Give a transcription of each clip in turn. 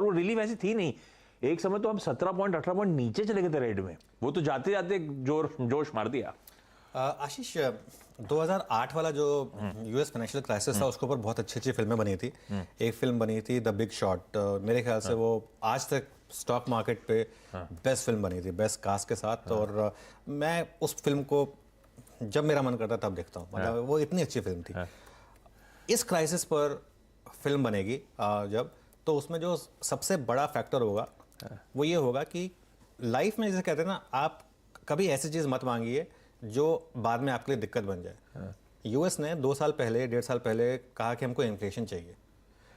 वो रिलीव ऐसी थी नहीं। एक समय तो हम 17 पॉइंट 18 पॉइंट नीचे चले गए थे रेट में, वो तो जाते जाते जोश मार दिया। आशीष, 2008 वाला जो यूएस फाइनेंशियल क्राइसिस था उसके ऊपर बहुत अच्छी अच्छी फिल्में बनी थी। एक फिल्म बनी थी द बिग शॉट, मेरे ख्याल से वो आज तक स्टॉक मार्केट पे बेस्ट फिल्म बनी थी, बेस्ट कास्ट के साथ। और मैं उस फिल्म को जब मेरा मन करता तब देखता हूँ, मतलब वो इतनी अच्छी फिल्म थी। इस क्राइसिस पर फिल्म बनेगी जब, तो उसमें जो सबसे बड़ा फैक्टर होगा वो ये होगा कि लाइफ में जैसे कहते हैं ना, आप कभी ऐसी चीज़ मत मांगिए जो बाद में आपके लिए दिक्कत बन जाए। यूएस ने 2 साल पहले 1.5 साल पहले कहा कि हमको इन्फ्लेशन चाहिए।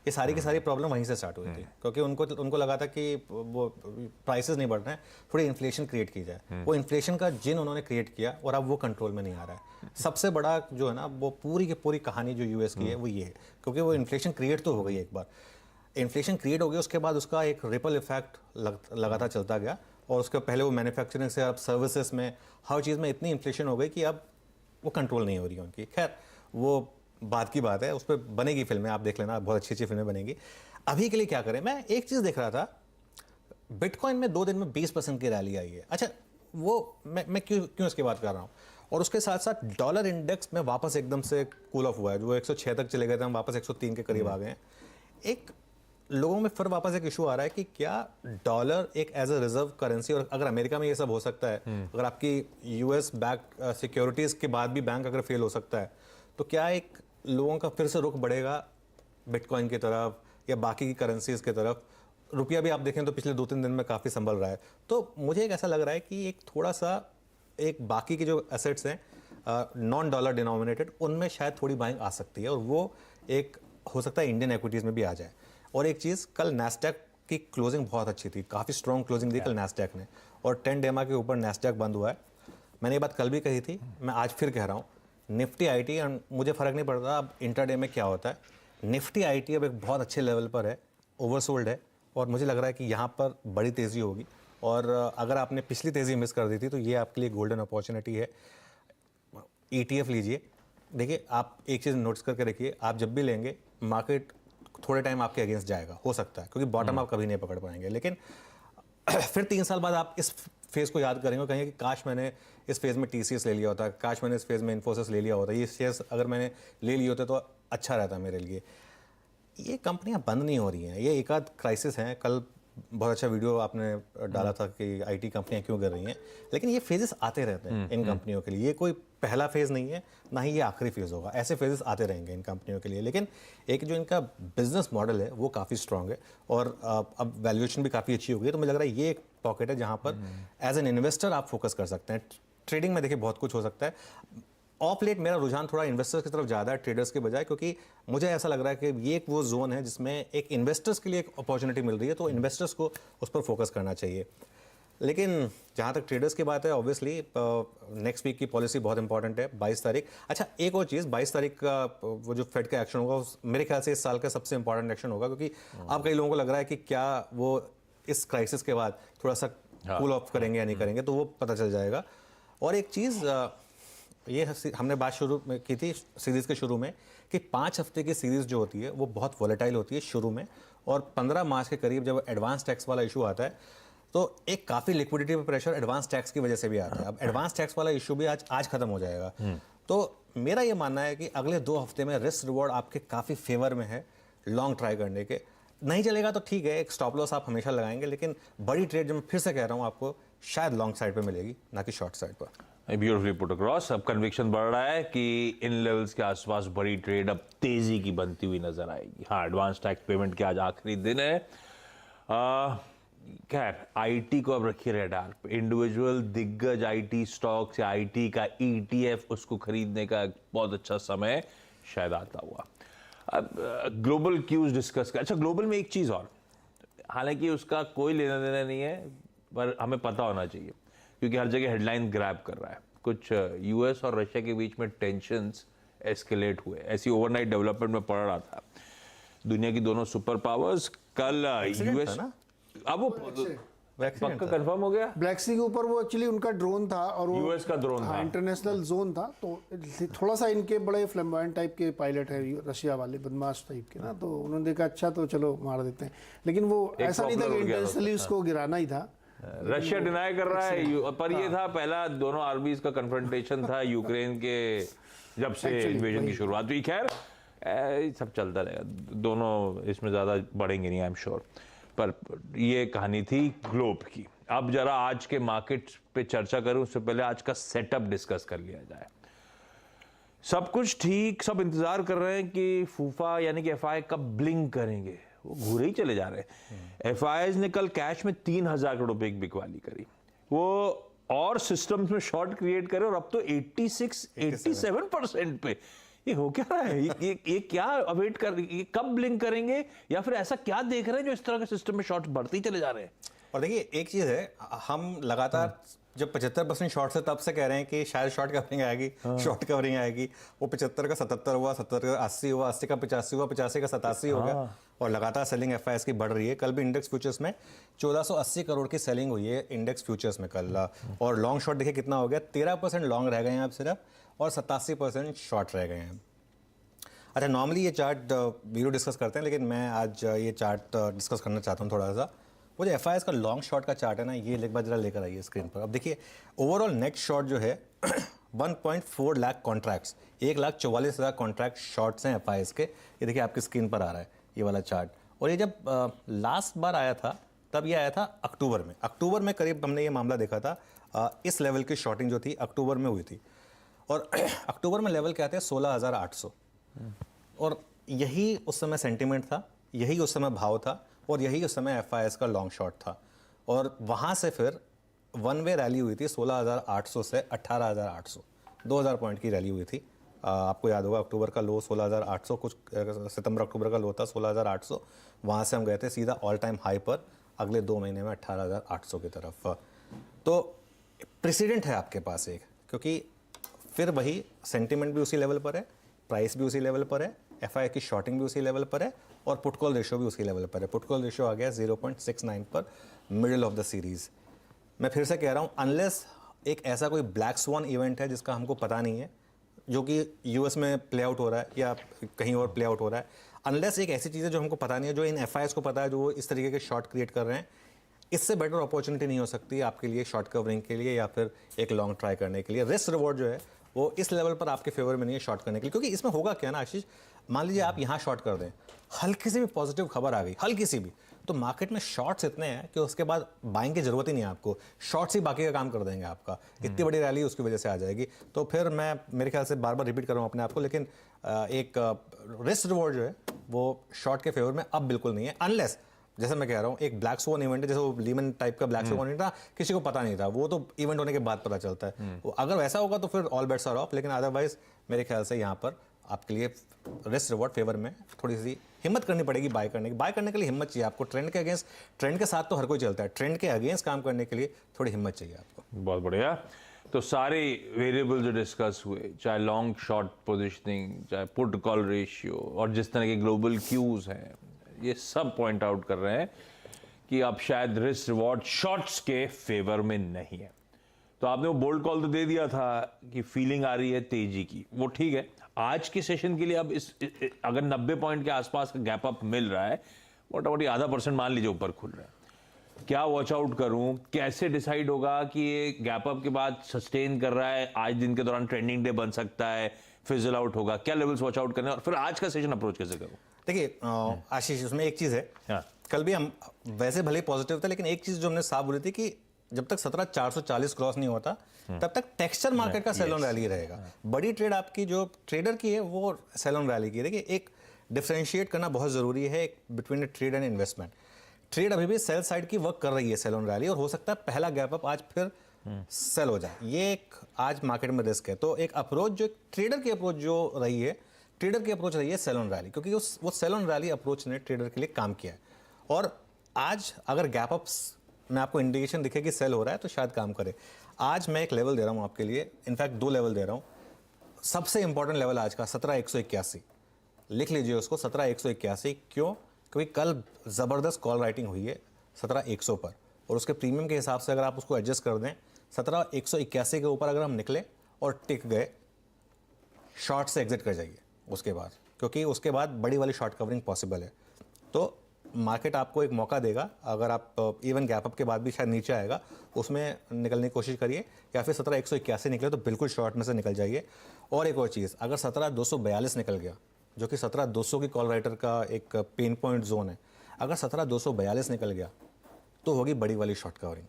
ये सारी की सारी प्रॉब्लम वहीं से स्टार्ट हुई थी, क्योंकि उनको लगा था कि वो प्राइसेस नहीं बढ़ रहे हैं, थोड़ी इन्फ्लेशन क्रिएट की जाए। वो इन्फ्लेशन का जिन उन्होंने क्रिएट किया और अब वो कंट्रोल में नहीं आ रहा है। सबसे बड़ा जो है ना, वो पूरी की पूरी कहानी जो यूएस की है वो ये है, क्योंकि वो इन्फ्लेशन क्रिएट तो हो गई एक बार, इन्फ्लेशन क्रिएट हो गया, उसके बाद उसका एक रिपल इफेक्ट लगातार चलता गया। और उसके पहले वो मैन्युफैक्चरिंग से अब सर्विसेज में, हर चीज़ में इतनी इन्फ्लेशन हो गई कि अब वो कंट्रोल नहीं हो रही है उनकी। खैर वो बात की बात है, उस पर बनेगी फिल्में, आप देख लेना, बहुत अच्छी अच्छी फिल्में बनेंगी। अभी के लिए क्या करें, मैं एक चीज़ देख रहा था, बिटकॉइन में 2 दिन में 20% की रैली आई है। अच्छा, वो मैं क्यों इसकी बात कर रहा हूँ। और उसके साथ साथ डॉलर इंडेक्स में वापस एकदम से कूल ऑफ हुआ है, जो 106 तक चले गए थे, हम वापस 103 के करीब आ गए हैं। एक लोगों में फिर वापस एक इशू आ रहा है कि क्या डॉलर एक एज अ रिजर्व करेंसी, और अगर अमेरिका में ये सब हो सकता है, अगर आपकी यूएस बैक सिक्योरिटीज के बाद भी बैंक अगर फेल हो सकता है, तो क्या एक लोगों का फिर से रुख बढ़ेगा बिटकॉइन की तरफ या बाकी की करेंसीज की तरफ। रुपया भी आप देखें तो पिछले 2-3 दिन में काफ़ी संभल रहा है। तो मुझे एक ऐसा लग रहा है कि एक थोड़ा सा एक बाकी के जो एसेट्स हैं नॉन डॉलर डिनोमिनेटेड, उनमें शायद थोड़ी बाइंग आ सकती है, और वो एक हो सकता है इंडियन इक्विटीज़ में भी आ जाए। और एक चीज़, कल नैस्डैक की क्लोजिंग बहुत अच्छी थी, काफ़ी स्ट्रॉन्ग क्लोजिंग दी कल नैस्डैक ने, और 10 डेमा के ऊपर नैस्डैक बंद हुआ है। मैंने ये बात कल भी कही थी, मैं आज फिर कह रहा हूँ, निफ्टी आईटी, एंड मुझे फ़र्क नहीं पड़ता अब इंटरडे में क्या होता है, निफ्टी आईटी अब एक बहुत अच्छे लेवल पर है, ओवरसोल्ड है, और मुझे लग रहा है कि यहाँ पर बड़ी तेज़ी होगी। और अगर आपने पिछली तेज़ी मिस कर दी थी तो ये आपके लिए गोल्डन अपॉर्चुनिटी है। ETF लीजिए। देखिए, आप एक चीज़ नोटिस करके रखिए, आप जब भी लेंगे मार्केट थोड़े टाइम आपके अगेंस्ट जाएगा, हो सकता है, क्योंकि बॉटम आप कभी नहीं पकड़ पाएंगे, लेकिन फिर 3 साल बाद आप इस फेज़ को याद करेंगे और कहेंगे कि काश मैंने इस फेज़ में TCS ले लिया होता, काश मैंने इस फेज़ में इन्फोसिस ले लिया होता, ये शेयर्स अगर मैंने ले लिए होते तो अच्छा रहता मेरे लिए। ये कंपनियां बंद नहीं हो रही हैं, ये एक आध क्राइसिस हैं। कल बहुत अच्छा वीडियो आपने डाला था कि आईटी कंपनियां क्यों कर रही हैं, लेकिन ये फेजेस आते रहते हैं इन कंपनियों के लिए। ये कोई पहला फेज़ नहीं है, ना ही ये आखिरी फेज़ होगा, ऐसे फेजेस आते रहेंगे इन कंपनियों के लिए। लेकिन एक जो इनका बिजनेस मॉडल है वो काफ़ी स्ट्रॉन्ग है, और अब वैल्यूएशन भी काफ़ी अच्छी हो गई है। तो मुझे लग रहा है ये एक पॉकेट है जहाँ पर एज एन इन्वेस्टर आप फोकस कर सकते हैं। ट्रेडिंग में देखिए बहुत कुछ हो सकता है। ऑफ लेट मेरा रुझान थोड़ा इन्वेस्टर्स की तरफ ज़्यादा है ट्रेडर्स के बजाय, क्योंकि मुझे ऐसा लग रहा है कि ये एक वो जोन है जिसमें एक इन्वेस्टर्स के लिए एक अपॉर्चुनिटी मिल रही है, तो इन्वेस्टर्स को उस पर फोकस करना चाहिए। लेकिन जहाँ तक ट्रेडर्स की बात है, ऑब्वियसली नेक्स्ट वीक की पॉलिसी बहुत इंपॉर्टेंट है, 22 तारीख। अच्छा, एक और चीज़, 22 तारीख का वो जो फेड का एक्शन होगा, मेरे ख्याल से इस साल का सबसे इंपॉर्टेंट एक्शन होगा, क्योंकि अब कई लोगों को लग रहा है कि क्या वो इस क्राइसिस के बाद थोड़ा सा कूल ऑफ करेंगे या नहीं करेंगे, तो वो पता चल जाएगा। और एक चीज़, ये हमने बात शुरू में की थी सीरीज़ के शुरू में, कि 5 हफ्ते की सीरीज़ जो होती है वो बहुत वॉलेटाइल होती है शुरू में, और 15 मार्च के करीब जब एडवांस टैक्स वाला इशू आता है तो एक काफ़ी लिक्विडिटी पे प्रेशर एडवांस टैक्स की वजह से भी आता है। अब एडवांस टैक्स वाला इशू भी आज खत्म हो जाएगा। तो मेरा ये मानना है कि अगले 2 हफ्ते में रिस्क रिवॉर्ड आपके काफ़ी फेवर में है लॉन्ग ट्राई करने के। नहीं चलेगा तो ठीक है, एक स्टॉप लॉस आप हमेशा लगाएंगे, लेकिन बड़ी ट्रेड जो मैं फिर से कह रहा हूँ आपको, शायद लॉन्ग साइड पे मिलेगी, ना कि शॉर्ट साइड पर। Beautifully put across. अब कन्विक्शन बढ़ रहा है कि इन लेवल्स के आसपास बड़ी ट्रेड अब तेजी की बनती हुई नजर आएगी। हाँ, एडवांस टैक्स पेमेंट के आज आखिरी दिन है। खैर, आईटी को अब रखिए रडार पे। इंडिविजुअल दिग्गज आईटी स्टॉक्स या आईटी का ETF, उसको खरीदने का बहुत अच्छा समय शायद आता हुआ। अब ग्लोबल क्यूज डिस्कस कर। अच्छा, ग्लोबल में एक चीज और, हालांकि उसका कोई लेना देना नहीं है, पर हमें पता होना चाहिए, क्योंकि हर जगह हेडलाइन ग्रैब कर रहा है। कुछ यूएस और रशिया के बीच में टेंशंस एस्केलेट हुए, ऐसी ओवरनाइट डेवलपमेंट में पढ़ रहा था। दुनिया की दोनों सुपर पावर्स कल यूएस, अब वो पक्का कंफर्म हो गया? ब्लैक सी के ऊपर वो एक्चुअली उनका ड्रोन था और वो यूएस का ड्रोन था। इंटरनेशनल जोन था, तो थोड़ा सा इनके बड़े फ्लैम्बॉयंट टाइप के पायलट है रशिया वाले, बदमाश टाइप के ना, तो उन्होंने देखा अच्छा तो चलो मार देते हैं, लेकिन वो ऐसा नहीं था कि इंटेंशनली उसको गिराना ही था। रशिया डिनाई कर रहा है, पर ये था पहला दोनों आर्मीज का कन्फ्रंटेशन था यूक्रेन के जब से इन्वेजन की शुरुआत हुई। खैर सब चलता रहेगा, दोनों इसमें ज़्यादा बढ़ेंगे नहीं, आई एम श्योर। पर ये कहानी थी ग्लोब की। अब जरा आज के मार्केट पे चर्चा करूं उससे पहले आज का सेटअप डिस्कस कर लिया जाए। सब कुछ ठीक, सब इंतजार कर रहे हैं कि फूफा यानी कि एफआई कब ब्लिंक करेंगे, वो घूरे ही चले जा रहे हैं। एफआईज ने कल कैश में 3,000 करोड़ रुपए की बिकवाली करी, वो और सिस्टम्स में शॉर्ट क्रिएट करे, और अब तो 87% पे ये हो क्या रहा है? ये क्या अवेट कर, ये कब ब्लिंक करेंगे, या फिर ऐसा क्या देख रहे हैं जो इस तरह के सिस्टम में शॉर्ट बढ़ते ही चले जा रहे हैं? और देखिए एक चीज़ है, हम लगातार जब 75% शॉर्ट से तब से कह रहे हैं कि शायद शॉर्ट कवरिंग आएगी, शॉर्ट कवरिंग आएगी। वो 75 का 77 हुआ, 70 का 80 हुआ, 80 का 85 हुआ, 85 का 87 हो गया, और लगातार सेलिंग एफआईएस की बढ़ रही है। कल भी इंडेक्स फ्यूचर्स में 1480 करोड़ की सेलिंग हुई है इंडेक्स फ्यूचर्स में कल। और लॉन्ग शॉर्ट देखिए कितना हो गया, 13% लॉन्ग रह गए हैं अब सिर्फ, और 87% शॉर्ट रह गए हैं। अच्छा, नॉर्मली ये चार्ट वीडियो डिस्कस करते हैं, लेकिन मैं आज ये चार्ट डिस्कस करना चाहता हूँ थोड़ा सा। वो जो एफआईएस का लॉन्ग शॉर्ट का चार्ट है ना, ये एक बार जरा लेकर आइए स्क्रीन पर। अब देखिए ओवरऑल नेट शॉर्ट जो है 1.4 लाख कॉन्ट्रैक्ट्स, 1,44,000 कॉन्ट्रैक्ट शॉर्ट्स हैं एफआईएस के। ये देखिए आपकी स्क्रीन पर आ रहा है ये वाला चार्ट। और ये जब लास्ट बार आया था तब ये आया था अक्टूबर में। अक्टूबर में करीब हमने ये मामला देखा था, इस लेवल की शॉर्टिंग जो थी अक्टूबर में हुई थी। और अक्टूबर में लेवल क्या थे, 16,800। और यही उस समय सेंटिमेंट था, यही उस समय भाव था, और यही उस समय एफआईएस का लॉन्ग शॉट था। और वहाँ से फिर वन वे रैली हुई थी 16,800 से 18,800, 2,000 पॉइंट की रैली हुई थी। आपको याद होगा अक्टूबर का लो 16,800, कुछ सितंबर अक्टूबर का लो था 16,800। वहाँ से हम गए थे सीधा ऑल टाइम हाई पर अगले 2 महीने में 18,800 की तरफ। तो प्रेसिडेंट है आपके पास एक, क्योंकि फिर वही सेंटिमेंट भी उसी लेवल पर है, प्राइस भी उसी लेवल पर है, एफआई की शॉर्टिंग भी उसी लेवल पर है, और पुट कॉल रेशियो भी उसी लेवल पर है। पुट कॉल रेशियो आ गया 0.69 पर, मिडिल ऑफ द सीरीज। मैं फिर से कह रहा हूँ, अनलेस एक ऐसा कोई ब्लैक स्वान इवेंट है जिसका हमको पता नहीं है, जो कि यूएस में प्ले आउट हो रहा है या कहीं और प्ले आउट हो रहा है, अनलेस एक ऐसी चीज़ है जो हमको पता नहीं है, जो इन एफआईएस को पता है, जो वो इस तरीके के शॉर्ट क्रिएट कर रहे हैं, इससे बेटर अपॉर्चुनिटी नहीं हो सकती आपके लिए शॉर्ट कवरिंग के लिए या फिर एक लॉन्ग ट्राई करने के लिए। रिस्क रिवॉर्ड जो है वो इस लेवल पर आपके फेवर में नहीं है शॉर्ट करने के लिए। क्योंकि इसमें होगा क्या ना आशीष, मान लीजिए आप यहाँ शॉर्ट कर दें, हल्की सी भी पॉजिटिव खबर आ गई, हल्की सी भी, तो मार्केट में शॉर्ट्स इतने हैं कि उसके बाद बाइंग की जरूरत ही नहीं है आपको, शॉर्ट्स ही बाकी का काम कर देंगे आपका। इतनी बड़ी रैली उसकी वजह से आ जाएगी। तो फिर मैं मेरे ख्याल से बार बार रिपीट कर रहा हूँ अपने आप को, लेकिन एक रिस्क रिवॉर्ड जो है वो शॉर्ट के फेवर में अब बिल्कुल नहीं है। अनलेस, जैसे मैं कह रहा हूँ, एक ब्लैक स्वान इवेंट है, जैसे वो लीमन टाइप का ब्लैक स्वान इवेंट था, किसी को पता नहीं था, वो तो इवेंट होने के बाद पता चलता है। अगर वैसा होगा तो फिर ऑल बेट्स आर ऑफ, लेकिन अदरवाइज मेरे ख्याल से यहाँ पर आपके लिए रिस्क रिवॉर्ड फेवर में थोड़ी सी हिम्मत करनी पड़ेगी बाय करने की। बाय करने के लिए हिम्मत चाहिए आपको, ट्रेंड के अगेंस्ट, ट्रेंड के साथ तो हर कोई चलता है, ट्रेंड के अगेंस्ट काम करने के लिए थोड़ी हिम्मत चाहिए आपको। बहुत बढ़िया। तो सारे वेरिएबल जो डिस्कस हुए, चाहे लॉन्ग शॉर्ट पोजिशनिंग, चाहे पुट कॉल रेशियो, और जिस तरह के ग्लोबल क्यूज हैं, ये सब पॉइंट आउट कर रहे हैं कि अब शायद रिस्क रिवॉर्ड शॉर्ट्स के फेवर में नहीं है। तो आपने वो बोल्ड कॉल तो दे दिया था कि फीलिंग आ रही है तेजी की, वो ठीक है। आज के सेशन के लिए अब अगर 90 पॉइंट के आसपास का गैप अप मिल रहा है, मोटामोटी आधा % मान लीजिए ऊपर खुल रहा है, क्या वॉच आउट करूं, कैसे डिसाइड होगा कि ये गैप अप के बाद सस्टेन कर रहा है, आज दिन के दौरान ट्रेंडिंग डे बन सकता है, फिजल आउट होगा, क्या लेवल्स वॉच आउट करने, और फिर आज का सेशन अप्रोच कैसे करूं? देखिए आशीष, उसमें एक चीज़ है, हाँ। कल भी हम वैसे भले पॉजिटिव थे, लेकिन एक चीज़ जो हमने साफ बोली थी कि जब तक 17,440 क्रॉस नहीं होता तब तक टेक्सचर मार्केट का सेल ऑन रैली रहेगा। बड़ी ट्रेड आपकी जो ट्रेडर की है वो सेल ऑन रैली की है। देखिए एक डिफरेंशिएट करना बहुत ज़रूरी है between trade and investment. Trade अभी भी सेल साइड की वर्क कर रही है सेल ऑन रैली, और हो सकता है पहला गैप अप आज फिर सेल हो जाए, ये एक आज मार्केट में रिस्क है। तो एक अप्रोच जो ट्रेडर की अप्रोच जो रही है, ट्रेडर की अप्रोच रही है सेल ऑन रैली, क्योंकि वो सेल ऑन रैली अप्रोच ने ट्रेडर के लिए काम किया है। और आज अगर गैप अप्स में आपको इंडिकेशन दिखे कि सेल हो रहा है तो शायद काम करे। आज मैं एक लेवल दे रहा हूँ आपके लिए, इनफैक्ट 2 लेवल दे रहा हूँ। सबसे इंपॉर्टेंट लेवल आज का 17,181, लिख लीजिए उसको, 17,181। क्यों? क्योंकि कल ज़बरदस्त कॉल राइटिंग हुई है 17,100 पर, और उसके प्रीमियम के हिसाब से अगर आप उसको एडजस्ट कर दें 17,181 के ऊपर अगर हम निकले और टिक गए, शॉर्ट से एग्जिट कर जाइए उसके बाद, क्योंकि उसके बाद बड़ी वाली शॉर्ट कवरिंग पॉसिबल है। तो मार्केट आपको एक मौका देगा, अगर आप इवन गैप अप के बाद भी शायद नीचे आएगा उसमें निकलने की कोशिश करिए, या फिर 17,181 निकले तो बिल्कुल शॉर्ट में से निकल जाइए। और एक और चीज़, अगर 17,242 निकल गया, जो कि 17,200 की कॉल राइटर का एक पेन पॉइंट जोन है, अगर 17,242 निकल गया तो होगी बड़ी वाली शॉर्ट कवरिंग,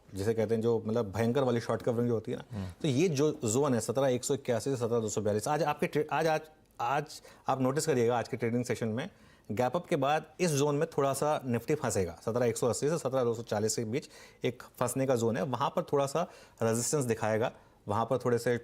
जिसे कहते हैं जो मतलब भयंकर वाली शॉर्ट कवरिंग जो होती है ना। तो ये जो जोन है 17,181 से 17,242, आज आप नोटिस करिएगा आज के ट्रेडिंग सेशन में गैप अप के बाद इस जोन में थोड़ा सा निफ्टी फंसेगा। 17,180 से 17,240 के बीच एक फंसने का जोन है, वहाँ पर थोड़ा सा रेजिस्टेंस दिखाएगा, वहाँ पर थोड़े से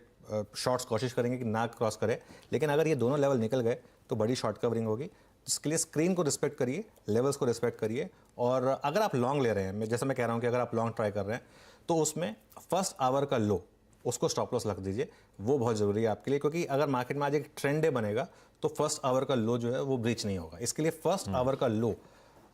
शॉर्ट्स कोशिश करेंगे कि ना क्रॉस करे। लेकिन अगर ये दोनों लेवल निकल गए तो बड़ी शॉर्ट कवरिंग होगी। इसके लिए स्क्रीन को रिस्पेक्ट करिए, लेवल्स को रिस्पेक्ट करिए। और अगर आप लॉन्ग ले रहे हैं, जैसे मैं कह रहा हूँ कि अगर आप लॉन्ग ट्राई कर रहे हैं तो उसमें फर्स्ट आवर का लो उसको स्टॉप लॉस रख दीजिए, वो बहुत ज़रूरी है आपके लिए। क्योंकि अगर मार्केट में आज एक ट्रेंड डे बनेगा तो फर्स्ट आवर का लो जो है वो ब्रीच नहीं होगा। इसके लिए फर्स्ट आवर का लो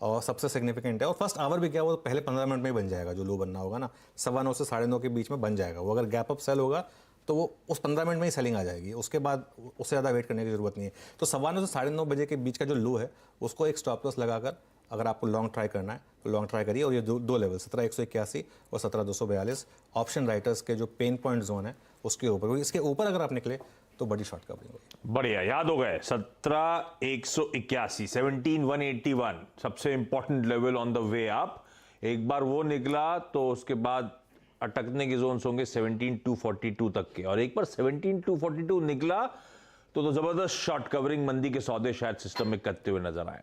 और सबसे सिग्निफिकेंट है। और फर्स्ट आवर भी क्या, वो पहले 15 मिनट में ही बन जाएगा। जो लो बनना होगा ना 9:15 से 9:30 के बीच में बन जाएगा। वो अगर गैप अप सेल होगा तो वो उस 15 मिनट में ही सेलिंग आ जाएगी, उसके बाद उससे ज़्यादा वेट करने की ज़रूरत नहीं है। तो 9:15 से 9:30 बजे के बीच का जो लो है उसको एक स्टॉप लॉस लगाकर अगर आपको लॉन्ग ट्राई करना है तो लॉन्ग ट्राई करिए। और ये दो लेवल 17,181 और 17,242 ऑप्शन राइटर्स के जो पेन पॉइंट जोन है उसके ऊपर, इसके ऊपर अगर आप निकले तो बड़ी शॉर्ट कवरिंग होगी। बढ़िया, याद हो गए 17,181, 17,181 सबसे important level on the way up. एक बार वो निकला तो उसके बाद अटकने के जोन्स होंगे 17,242 तक के, और एक बार 17,242 निकला तो जबरदस्त शॉर्ट कवरिंग मंदी के सौदे शायद सिस्टम में करते हुए नजर आए।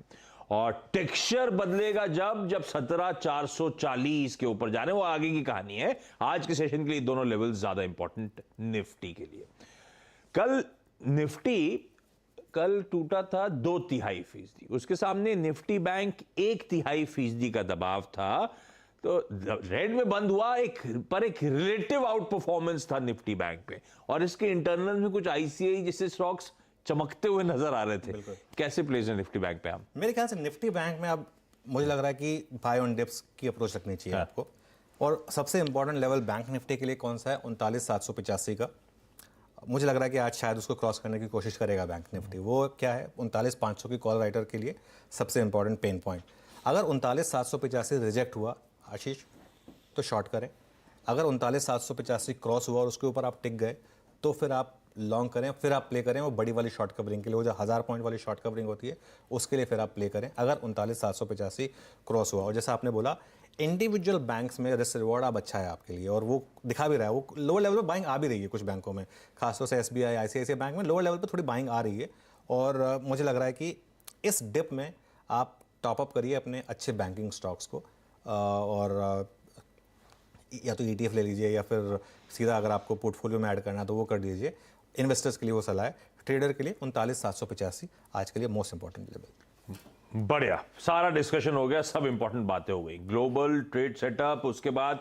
और टेक्सचर बदलेगा जब 17,440 के ऊपर जाने, वो आगे की कहानी है। आज के सेशन के लिए दोनों लेवल ज्यादा इंपॉर्टेंट निफ्टी के लिए। कल निफ्टी टूटा था 2/3%, उसके सामने निफ्टी बैंक 1/3% का दबाव था। तो रेड में बंद हुआ, एक रिलेटिव आउट परफॉर्मेंस था निफ्टी बैंक पे, और इसके इंटरनल में कुछ आईसीआई जैसे स्टॉक्स चमकते हुए नजर आ रहे थे। कैसे प्लेस है निफ्टी बैंक पे हम? मेरे ख्याल से निफ्टी बैंक में अब मुझे लग रहा है कि बाय ऑन डिप्स की अप्रोच रखनी चाहिए आपको। और सबसे इंपॉर्टेंट लेवल बैंक निफ्टी के लिए कौन सा है? 39,785 का। मुझे लग रहा है कि आज शायद उसको क्रॉस करने की कोशिश करेगा बैंक निफ्टी। वो क्या है? 39,500 की कॉल राइटर के लिए सबसे इंपॉर्टेंट पेन पॉइंट। अगर 39,785 रिजेक्ट हुआ आशीष तो शॉर्ट करें। अगर 39,785 क्रॉस हुआ और उसके ऊपर आप टिक गए तो फिर आप लॉन्ग करें, फिर आप प्ले करें वो बड़ी वाली शॉर्ट कवरिंग के लिए। वो जो 1000 पॉइंट वाली शॉर्ट कवरिंग होती है उसके लिए फिर आप प्ले करें अगर 39,785 क्रॉस हुआ। और जैसा आपने बोला इंडिविजुअल बैंक्स में रिस्क रिवॉर्ड अब अच्छा है आपके लिए, और वो दिखा भी रहा है। वो लोअर लेवल पे बाइंग आ भी रही है कुछ बैंकों में, खासतौर से SBI ICICI बैंक में लोअर लेवल पे थोड़ी बाइंग आ रही है। और मुझे लग रहा है कि इस डिप में आप टॉपअप करिए अपने अच्छे बैंकिंग स्टॉक्स को, और या तो ETF ले लीजिए या फिर सीधा अगर आपको पोर्टफोलियो में ऐड करना है तो वो कर दीजिए। इन्वेस्टर्स के लिए वो सलाह है, ट्रेडर के लिए 39,785 आज के लिए मोस्ट इंपॉर्टेंट लेवल। बढ़िया, सारा डिस्कशन हो गया, सब इंपॉर्टेंट बातें हो गई। ग्लोबल ट्रेड सेटअप, उसके बाद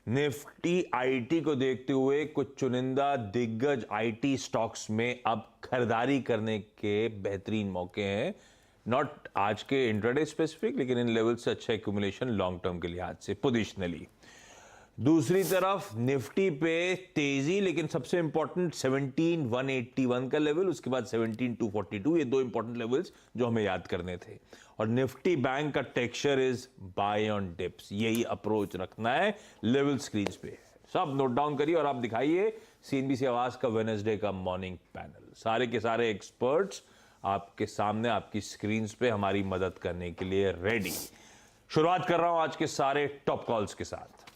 निफ्टी IT को देखते हुए कुछ चुनिंदा दिग्गज IT स्टॉक्स में अब खरीदारी करने के बेहतरीन मौके हैं। नॉट आज के इंट्राडे स्पेसिफिक, लेकिन इन लेवल से अच्छा एक्यूमुलेशन लॉन्ग टर्म के लिहाज से पोजिशनली। दूसरी तरफ निफ्टी पे तेजी, लेकिन सबसे इंपॉर्टेंट 17,181 का लेवल, उसके बाद 17,242, ये दो इंपॉर्टेंट लेवल्स जो हमें याद करने थे। और निफ्टी बैंक का texture is by on dips, यही अप्रोच रखना है। लेवल स्क्रीन पे सब नोट डाउन करिए और आप दिखाइए CNBC आवाज का वेडनेसडे का मॉर्निंग पैनल। सारे के सारे एक्सपर्ट्स आपके सामने आपकी स्क्रीन पे हमारी मदद करने के लिए रेडी। शुरुआत कर रहा हूं आज के सारे टॉप कॉल्स के साथ।